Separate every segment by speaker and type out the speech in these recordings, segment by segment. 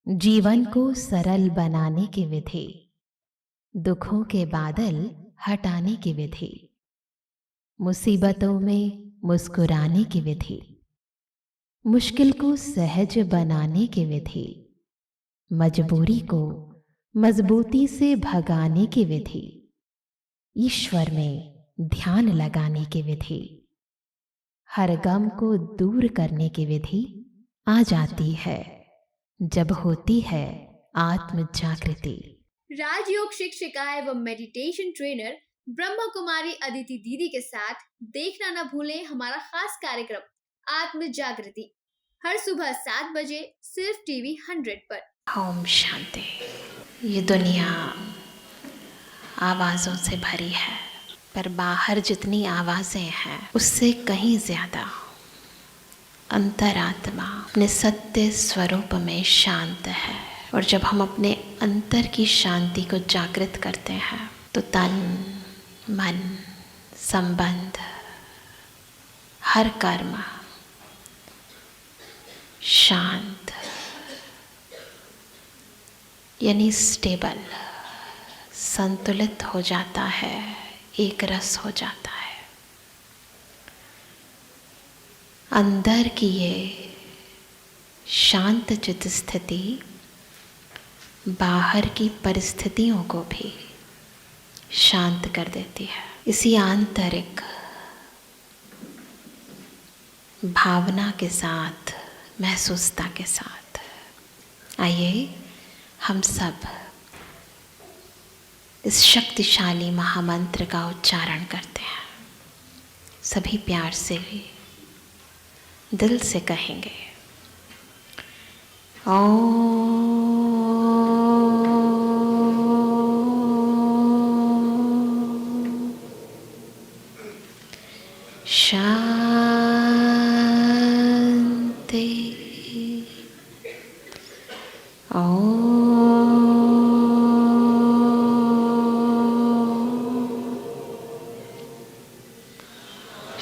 Speaker 1: जीवन को सरल बनाने की विधि, दुखों के बादल हटाने की विधि, मुसीबतों में मुस्कुराने की विधि, मुश्किल को सहज बनाने की विधि, मजबूरी को मजबूती से भगाने की विधि, ईश्वर में ध्यान लगाने की विधि, हर गम को दूर करने की विधि आ जाती है जब होती है आत्म जागृति।
Speaker 2: राजयोग शिक्षिका एवं मेडिटेशन ट्रेनर ब्रह्मा कुमारी अदिति दीदी के साथ देखना न भूलें हमारा खास कार्यक्रम आत्म जागृति हर सुबह 7 बजे सिर्फ टीवी 100 पर।
Speaker 1: ओम शांति। ये दुनिया आवाज़ों से भरी है, पर बाहर जितनी आवाज़ें हैं उससे कहीं ज़्यादा अंतरात्मा अपने सत्य स्वरूप में शांत है। और जब हम अपने अंतर की शांति को जागृत करते हैं तो तन मन संबंध हर कर्म शांत यानी स्टेबल संतुलित हो जाता है, एक रस हो जाता है। अंदर की ये शांत चित्त स्थिति बाहर की परिस्थितियों को भी शांत कर देती है। इसी आंतरिक भावना के साथ, महसूसता के साथ आइए हम सब इस शक्तिशाली महामंत्र का उच्चारण करते हैं। सभी प्यार से दिल से कहेंगे ओम शांति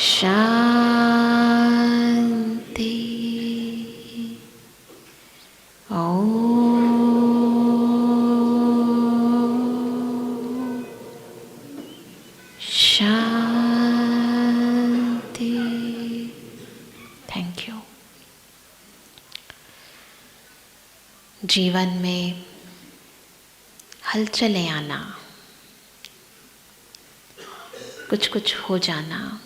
Speaker 1: शांति शांति। Thank you. जीवन में हलचलें आना, कुछ कुछ हो जाना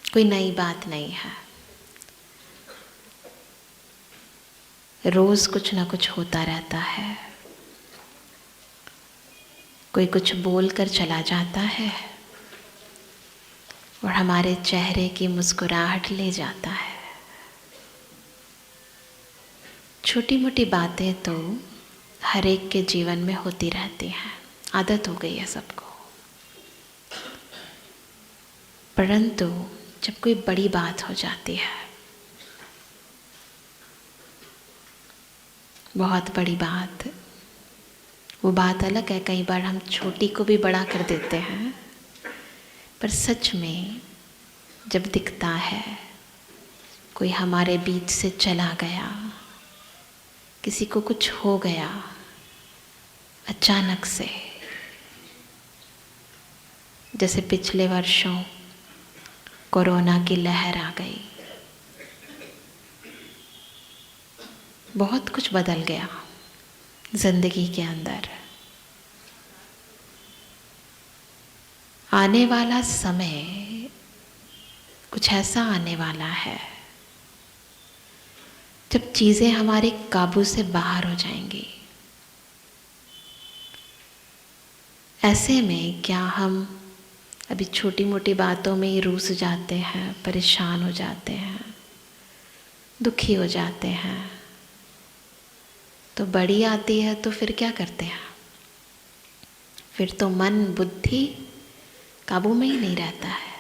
Speaker 1: कोई नई बात नहीं है। रोज कुछ ना कुछ होता रहता है। कोई कुछ बोल कर चला जाता है और हमारे चेहरे की मुस्कुराहट ले जाता है। छोटी मोटी बातें तो हर एक के जीवन में होती रहती हैं, आदत हो गई है सबको। परंतु जब कोई बड़ी बात हो जाती है, बहुत बड़ी बात, वो बात अलग है। कई बार हम छोटी को भी बड़ा कर देते हैं, पर सच में जब दिखता है कोई हमारे बीच से चला गया, किसी को कुछ हो गया अचानक से, जैसे पिछले वर्षों कोरोना की लहर आ गई, बहुत कुछ बदल गया जिंदगी के अंदर। आने वाला समय कुछ ऐसा आने वाला है जब चीजें हमारे काबू से बाहर हो जाएंगी। ऐसे में क्या हम अभी छोटी मोटी बातों में ही रूस जाते हैं, परेशान हो जाते हैं, दुखी हो जाते हैं, तो बड़ी आती है तो फिर क्या करते हैं? फिर तो मन बुद्धि काबू में ही नहीं रहता है,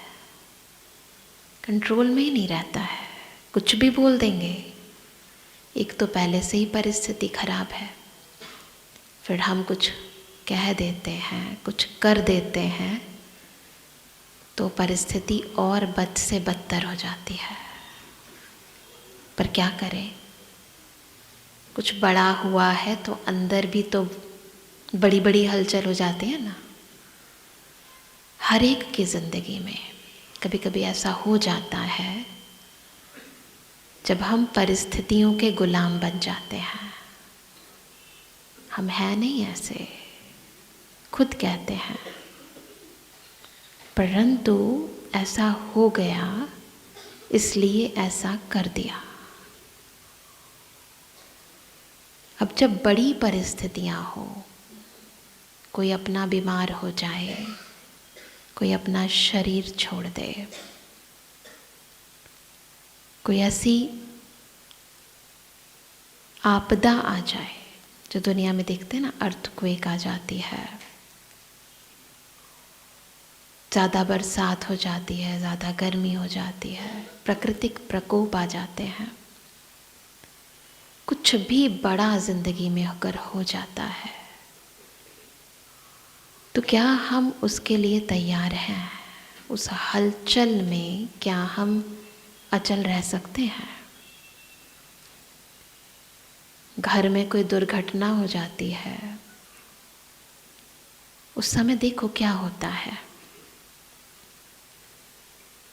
Speaker 1: कंट्रोल में ही नहीं रहता है, कुछ भी बोल देंगे। एक तो पहले से ही परिस्थिति खराब है, फिर हम कुछ कह देते हैं, कुछ कर देते हैं, तो परिस्थिति और बद से बदतर हो जाती है। पर क्या करें? कुछ बड़ा हुआ है तो अंदर भी तो बड़ी बड़ी हलचल हो जाती है ना। हर एक की ज़िंदगी में कभी कभी ऐसा हो जाता है जब हम परिस्थितियों के गुलाम बन जाते हैं। हम हैं नहीं ऐसे, खुद कहते हैं, परंतु ऐसा हो गया इसलिए ऐसा कर दिया। अब जब बड़ी परिस्थितियां हो, कोई अपना बीमार हो जाए, कोई अपना शरीर छोड़ दे, कोई ऐसी आपदा आ जाए जो दुनिया में देखते हैं ना, अर्थक्वेक आ जाती है, ज़्यादा बरसात हो जाती है, ज़्यादा गर्मी हो जाती है, प्राकृतिक प्रकोप आ जाते हैं, कुछ भी बड़ा ज़िंदगी में अगर हो जाता है तो क्या हम उसके लिए तैयार हैं? उस हलचल में क्या हम अचल रह सकते हैं? घर में कोई दुर्घटना हो जाती है, उस समय देखो क्या होता है।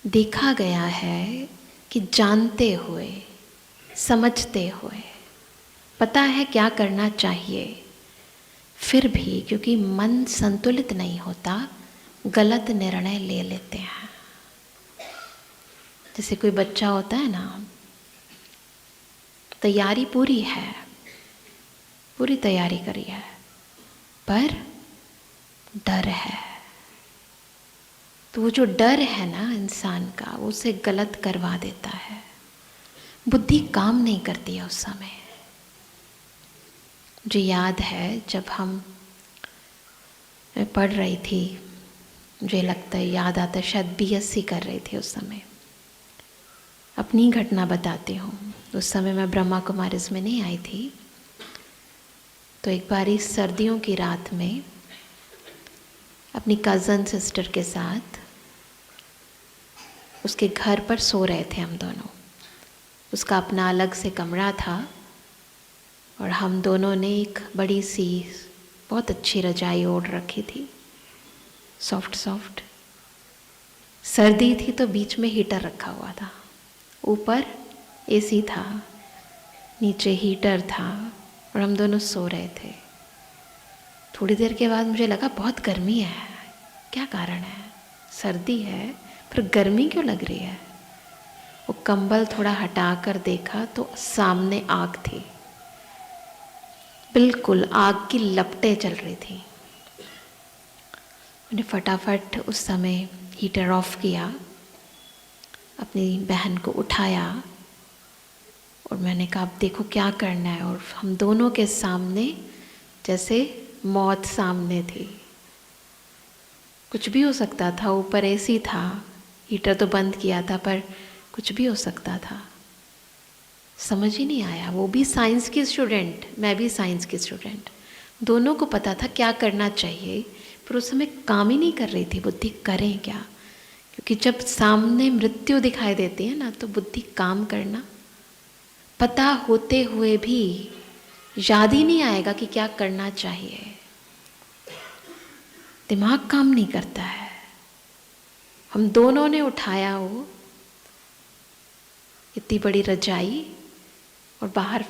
Speaker 1: देखा गया है कि जानते हुए, समझते हुए, पता है क्या करना चाहिए, फिर भी क्योंकि मन संतुलित नहीं होता, गलत निर्णय ले लेते हैं। जैसे कोई बच्चा होता है ना, तैयारी पूरी है, पूरी तैयारी करी है, पर डर है, तो वो जो डर है ना इंसान का, वो उसे गलत करवा देता है। बुद्धि काम नहीं करती है उस समय। मुझे याद है जब मैं पढ़ रही थी, मुझे लगता है याद आता है, शायद बीएससी कर रही थी उस समय। अपनी घटना बताती हूँ। उस समय मैं ब्रह्मा कुमारीज में नहीं आई थी, तो एक बारी सर्दियों की रात में अपनी कज़न सिस्टर के साथ उसके घर पर सो रहे थे हम दोनों। उसका अपना अलग से कमरा था और हम दोनों ने एक बड़ी सी बहुत अच्छी रजाई ओढ़ रखी थी, सॉफ्ट सॉफ्ट। सर्दी थी तो बीच में हीटर रखा हुआ था, ऊपर एसी था, नीचे हीटर था और हम दोनों सो रहे थे। थोड़ी देर के बाद मुझे लगा बहुत गर्मी है, क्या कारण है, सर्दी है पर गर्मी क्यों लग रही है। वो कंबल थोड़ा हटा कर देखा तो सामने आग थी, बिल्कुल आग की लपटें चल रही थी। मैंने फटाफट उस समय हीटर ऑफ किया, अपनी बहन को उठाया और मैंने कहा अब देखो क्या करना है। और हम दोनों के सामने जैसे मौत सामने थी, कुछ भी हो सकता था। ऊपर एसी था, हीटर तो बंद किया था, पर कुछ भी हो सकता था। समझ ही नहीं आया। वो भी साइंस की स्टूडेंट, मैं भी साइंस की स्टूडेंट, दोनों को पता था क्या करना चाहिए, पर उस समय काम ही नहीं कर रही थी बुद्धि, करें क्या। क्योंकि जब सामने मृत्यु दिखाई देती है ना, तो बुद्धि काम करना, पता होते हुए भी याद ही नहीं आएगा कि क्या करना चाहिए, दिमाग काम नहीं करता है। हम दोनों ने उठाया वो इतनी बड़ी रजाई और बाहर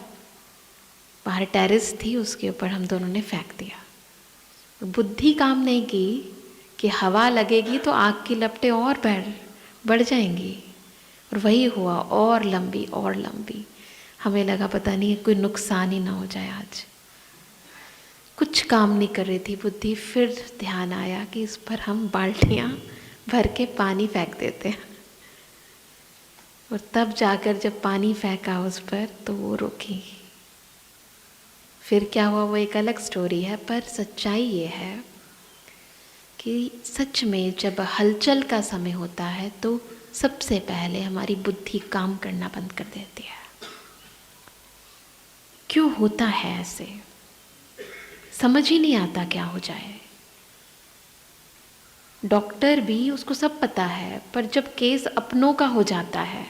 Speaker 1: टेरेस थी, उसके ऊपर हम दोनों ने फेंक दिया। और बुद्धि काम नहीं की कि हवा लगेगी तो आग की लपटें और बढ़ जाएंगी, और वही हुआ, और लंबी और लंबी। हमें लगा पता नहीं कोई नुकसान ही ना हो जाए आज। कुछ काम नहीं कर रही थी बुद्धि। फिर ध्यान आया कि इस पर हम बाल्टियाँ भर के पानी फेंक देते हैं, और तब जाकर जब पानी फेंका उस पर तो वो रुकी। फिर क्या हुआ वो एक अलग स्टोरी है, पर सच्चाई ये है कि सच में जब हलचल का समय होता है तो सबसे पहले हमारी बुद्धि काम करना बंद कर देती है। क्यों होता है ऐसे, समझ ही नहीं आता क्या हो जाए। डॉक्टर भी, उसको सब पता है, पर जब केस अपनों का हो जाता है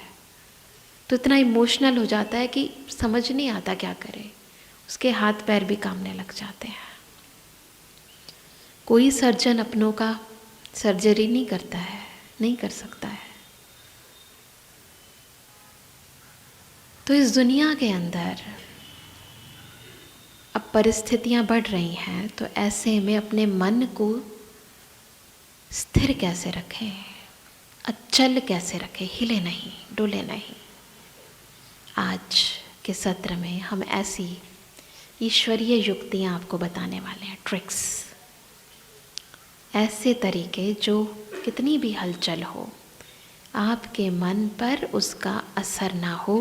Speaker 1: तो इतना इमोशनल हो जाता है कि समझ नहीं आता क्या करे। उसके हाथ पैर भी कांपने लग जाते हैं। कोई सर्जन अपनों का सर्जरी नहीं करता है, नहीं कर सकता है। तो इस दुनिया के अंदर अब परिस्थितियां बढ़ रही हैं, तो ऐसे में अपने मन को स्थिर कैसे रखें, अचल कैसे रखें, हिले नहीं, डोले नहीं। आज के सत्र में हम ऐसी ईश्वरीय युक्तियां आपको बताने वाले हैं, ट्रिक्स, ऐसे तरीके जो कितनी भी हलचल हो, आपके मन पर उसका असर ना हो,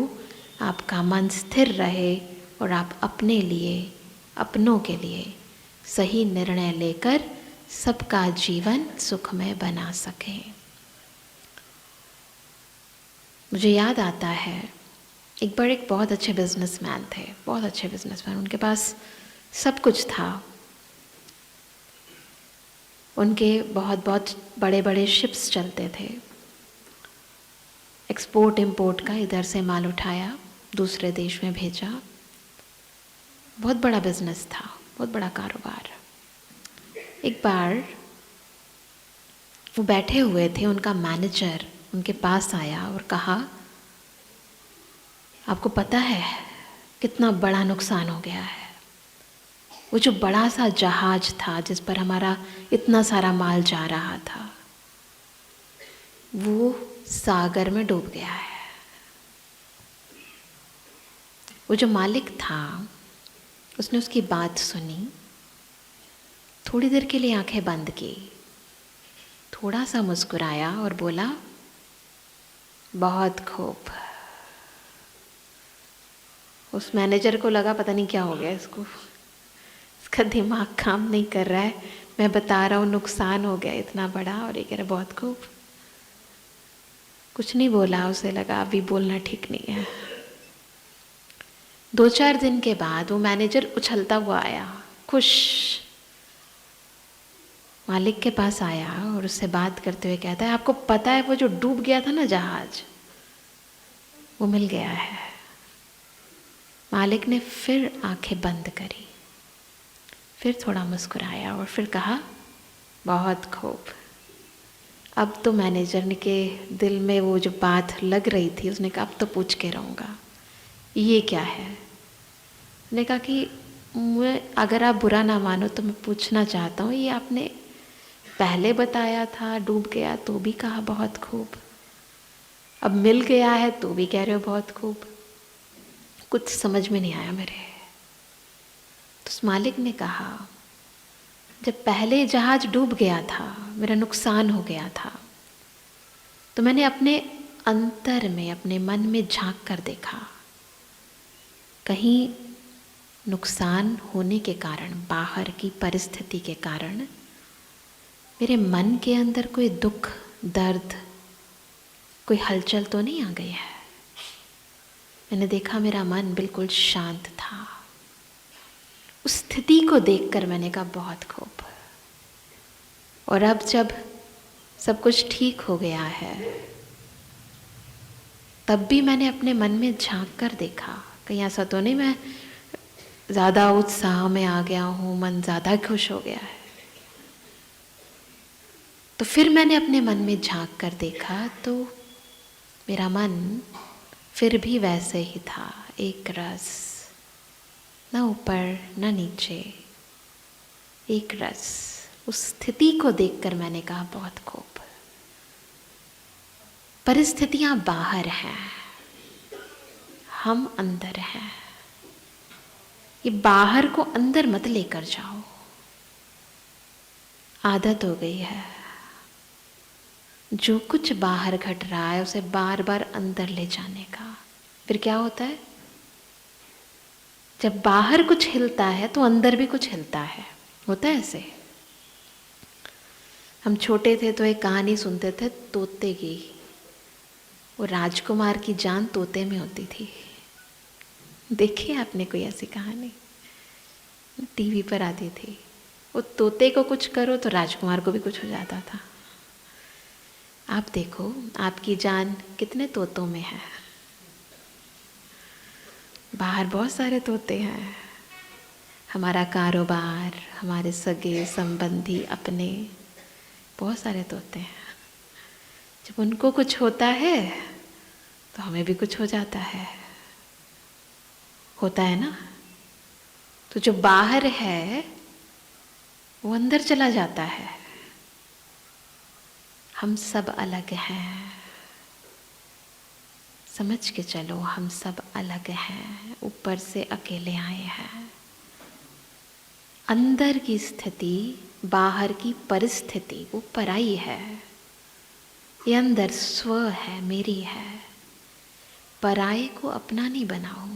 Speaker 1: आपका मन स्थिर रहे और आप अपने लिए, अपनों के लिए सही निर्णय लेकर सबका जीवन सुखमय बना सकें। मुझे याद आता है एक बार एक बहुत अच्छे बिजनेसमैन थे, बहुत अच्छे बिजनेसमैन, उनके पास सब कुछ था। उनके बहुत बहुत बड़े बड़े शिप्स चलते थे, एक्सपोर्ट इंपोर्ट का, इधर से माल उठाया दूसरे देश में भेजा, बहुत बड़ा बिजनेस था, बहुत बड़ा कारोबार। एक बार वो बैठे हुए थे, उनका मैनेजर उनके पास आया और कहा, आपको पता है कितना बड़ा नुकसान हो गया है। वो जो बड़ा सा जहाज था जिस पर हमारा इतना सारा माल जा रहा था, वो सागर में डूब गया है। वो जो मालिक था उसने उसकी बात सुनी, थोड़ी देर के लिए आंखें बंद की, थोड़ा सा मुस्कुराया और बोला, बहुत खूब। उस मैनेजर को लगा पता नहीं क्या हो गया इसको, इसका दिमाग काम नहीं कर रहा है, मैं बता रहा हूँ नुकसान हो गया इतना बड़ा और ये कह रहा बहुत खूब। कुछ नहीं बोला, उसे लगा अभी बोलना ठीक नहीं है। 2-4 दिन के बाद वो मैनेजर उछलता हुआ आया, खुश, मालिक के पास आया और उससे बात करते हुए कहता है, आपको पता है वो जो डूब गया था ना जहाज, वो मिल गया है। मालिक ने फिर आंखें बंद करी, फिर थोड़ा मुस्कुराया और फिर कहा, बहुत खूब। अब तो मैनेजर के दिल में वो जो बात लग रही थी, उसने कहा अब तो पूछ के रहूँगा ये क्या है। उसने कहा कि मैं, अगर आप बुरा ना मानो तो मैं पूछना चाहता हूँ, ये आपने पहले बताया था डूब गया तो भी कहा बहुत खूब, अब मिल गया है तो भी कह रहे हो बहुत खूब, कुछ समझ में नहीं आया मेरे। तो उस मालिक ने कहा, जब पहले जहाज डूब गया था, मेरा नुकसान हो गया था, तो मैंने अपने अंतर में, अपने मन में झांक कर देखा, कहीं नुकसान होने के कारण, बाहर की परिस्थिति के कारण मेरे मन के अंदर कोई दुख, दर्द, कोई हलचल तो नहीं आ गई है। मैंने देखा मेरा मन बिल्कुल शांत था। उस स्थिति को देखकर मैंने कहा बहुत खूब। और अब जब सब कुछ ठीक हो गया है, तब भी मैंने अपने मन में झांक कर देखा, कहीं ऐसा तो नहीं मैं ज़्यादा उत्साह में आ गया हूँ, मन ज़्यादा खुश हो गया है। तो फिर मैंने अपने मन में झांक कर देखा तो मेरा मन फिर भी वैसे ही था, एक रस, न ऊपर न नीचे, एक रस। उस स्थिति को देखकर मैंने कहा बहुत खूब। परिस्थितियां बाहर हैं, हम अंदर हैं। ये बाहर को अंदर मत लेकर जाओ, आदत हो गई है। जो कुछ बाहर घट रहा है उसे बार बार अंदर ले जाने का। फिर क्या होता है, जब बाहर कुछ हिलता है तो अंदर भी कुछ हिलता है, होता है ऐसे। हम छोटे थे तो एक कहानी सुनते थे तोते की, वो राजकुमार की जान तोते में होती थी। देखी है आपने कोई ऐसी कहानी? टीवी पर आती थी। वो तोते को कुछ करो तो राजकुमार को भी कुछ हो जाता था। आप देखो आपकी जान कितने तोतों में है। बाहर बहुत सारे तोते हैं, हमारा कारोबार, हमारे सगे संबंधी, अपने बहुत सारे तो होते हैं। जब उनको कुछ होता है तो हमें भी कुछ हो जाता है, होता है ना। तो जो बाहर है वो अंदर चला जाता है। हम सब अलग हैं, समझ के चलो, हम सब अलग हैं, ऊपर से अकेले आए हैं। अंदर की स्थिति, बाहर की परिस्थिति वो पराई है, ये अंदर स्व है, मेरी है। पराये को अपना नहीं बनाओ।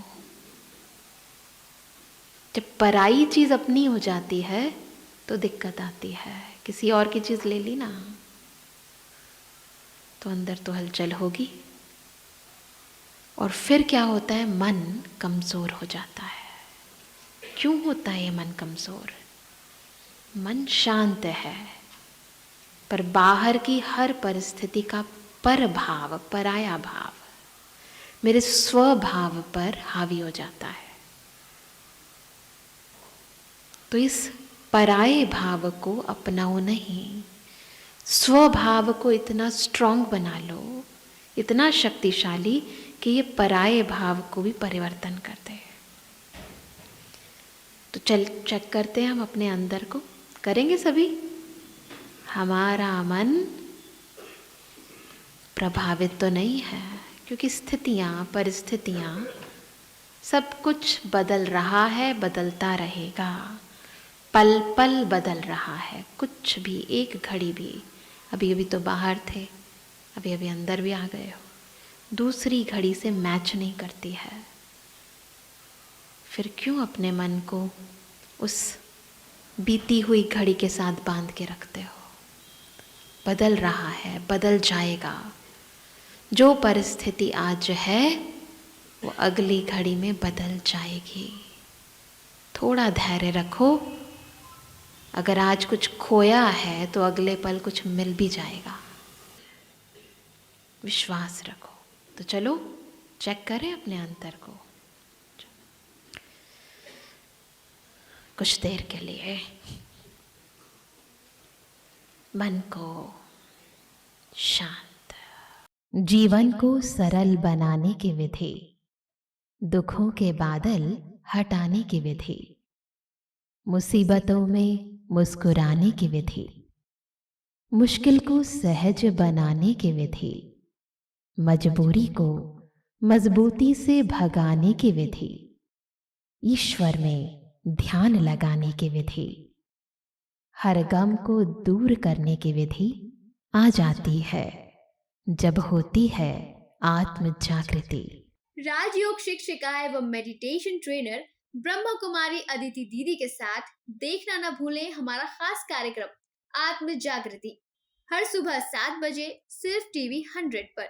Speaker 1: जब पराई चीज़ अपनी हो जाती है तो दिक्कत आती है। किसी और की चीज़ ले ली ना तो अंदर तो हलचल होगी। और फिर क्या होता है, मन कमज़ोर हो जाता है। क्यों होता है ये मन कमज़ोर? मन शांत है पर बाहर की हर परिस्थिति का पर भाव, पराया भाव मेरे स्वभाव पर हावी हो जाता है। तो इस पराये भाव को अपनाओ नहीं, स्वभाव को इतना स्ट्रॉन्ग बना लो, इतना शक्तिशाली कि ये पराये भाव को भी परिवर्तन कर दे। तो चल चेक करते हैं हम अपने अंदर को, करेंगे सभी। हमारा मन प्रभावित तो नहीं है, क्योंकि स्थितियाँ, परिस्थितियाँ, सब कुछ बदल रहा है, बदलता रहेगा, पल पल बदल रहा है। कुछ भी, एक घड़ी भी, अभी अभी तो बाहर थे, अभी अभी अंदर भी आ गए हो, दूसरी घड़ी से मैच नहीं करती है। फिर क्यों अपने मन को उस बीती हुई घड़ी के साथ बांध के रखते हो? बदल रहा है, बदल जाएगा। जो परिस्थिति आज है वो अगली घड़ी में बदल जाएगी। थोड़ा धैर्य रखो। अगर आज कुछ खोया है तो अगले पल कुछ मिल भी जाएगा। विश्वास रखो। तो चलो चेक करें अपने अंतर को कुछ देर के लिए। मन को शांत। जीवन को सरल बनाने की विधि, दुखों के बादल हटाने की विधि, मुसीबतों में मुस्कुराने की विधि, मुश्किल को सहज बनाने की विधि, मजबूरी को मजबूती से भगाने की विधि, ईश्वर में ध्यान लगाने की विधि, हर गम को दूर करने की विधि आ जाती है जब होती है आत्म जागृति।
Speaker 2: राजयोग शिक्षिका एवं मेडिटेशन ट्रेनर ब्रह्मा कुमारी अदिति दीदी के साथ देखना न भूलें हमारा खास कार्यक्रम आत्म जागृति, हर सुबह 7 बजे सिर्फ टीवी 100 पर।